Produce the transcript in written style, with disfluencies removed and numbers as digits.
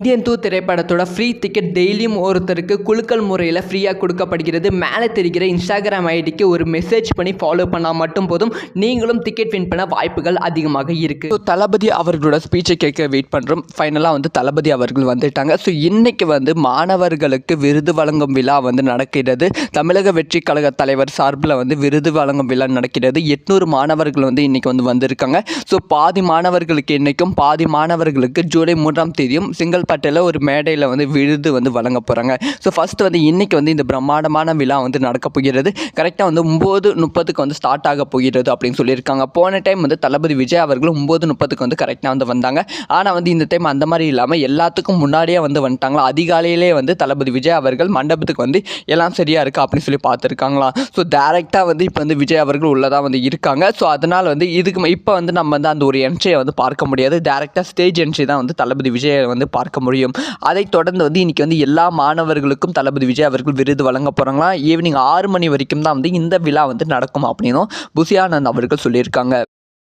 Indian 2 திரைப்படத்தோட free ticket டெய்லியும் ஒருத்தருக்கு குலுக்கல் முறையில் ஃப்ரீயாக கொடுக்கப்படுகிறது. மேலே தெரிகிற இன்ஸ்டாகிராம் ஐடிக்கு ஒரு மெசேஜ் பண்ணி ஃபாலோ பண்ணால் மட்டும் போதும், நீங்களும் டிக்கெட் வின் பண்ண வாய்ப்புகள் அதிகமாக இருக்குது. ஸோ தளபதி அவர்களோட ஸ்பீச்சை கேட்க வெயிட் பண்ணுறோம். ஃபைனலாக தளபதி அவர்கள் வந்துட்டாங்க. ஸோ இன்றைக்கி மாணவர்களுக்கு விருது வழங்கும் விழா நடக்கிறது. தமிழக வெற்றி கழக தலைவர் சார்பில் விருது வழங்கும் விழா நடக்கிறது. 800 மாணவர்கள் இன்றைக்கி வந்திருக்காங்க. ஸோ பாதி மாணவர்களுக்கு இன்றைக்கும், பாதி மாணவர்களுக்கு ஜூலை 3ஆம் தேதியும் செங்கல்பட்டில் ஒரு மேடையில் விருது வழங்க போகிறாங்க. ஸோ ஃபஸ்ட்டு இன்றைக்கி இந்த பிரம்மாண்டமான விழா நடக்க போகிறது. கரெக்டாக 9:30க்கு ஸ்டார்ட் ஆக போகிறது அப்படின்னு சொல்லியிருக்காங்க. போன டைம் தளபதி விஜய் அவர்கள் 9:30க்கு கரெக்டாக வந்தாங்க. ஆனால் இந்த டைம் அந்த மாதிரி இல்லாமல் எல்லாத்துக்கும் முன்னாடியே வந்துட்டாங்களா. அதிகாலையிலே தளபதி விஜய் அவர்கள் மண்டபத்துக்கு எல்லாம் சரியாக இருக்கா அப்படின்னு சொல்லி பார்த்துருக்காங்களா. ஸோ டேரெக்டாக இப்போ விஜய் அவர்கள் உள்ளதாக இருக்காங்க. ஸோ அதனால் இதுக்கு இப்போ நம்ம அந்த ஒரு என்ட்ரியை பார்க்க முடியாது. டேரெக்டாக ஸ்டேஜ் என்ட்ரி தான் தளபதி விஜயை பார்க்க முடியும். அதைத் தொடர்ந்து இன்னைக்கு எல்லா மாணவர்களுக்கும் தளபதி விஜய் அவர்கள் விருது வழங்க போகிறாங்களா. ஈவினிங் 6 மணி வரைக்கும் தான் இந்த விழா நடக்கும் அப்படின்னும் புசி ஆனந்த் அவர்கள் சொல்லியிருக்காங்க.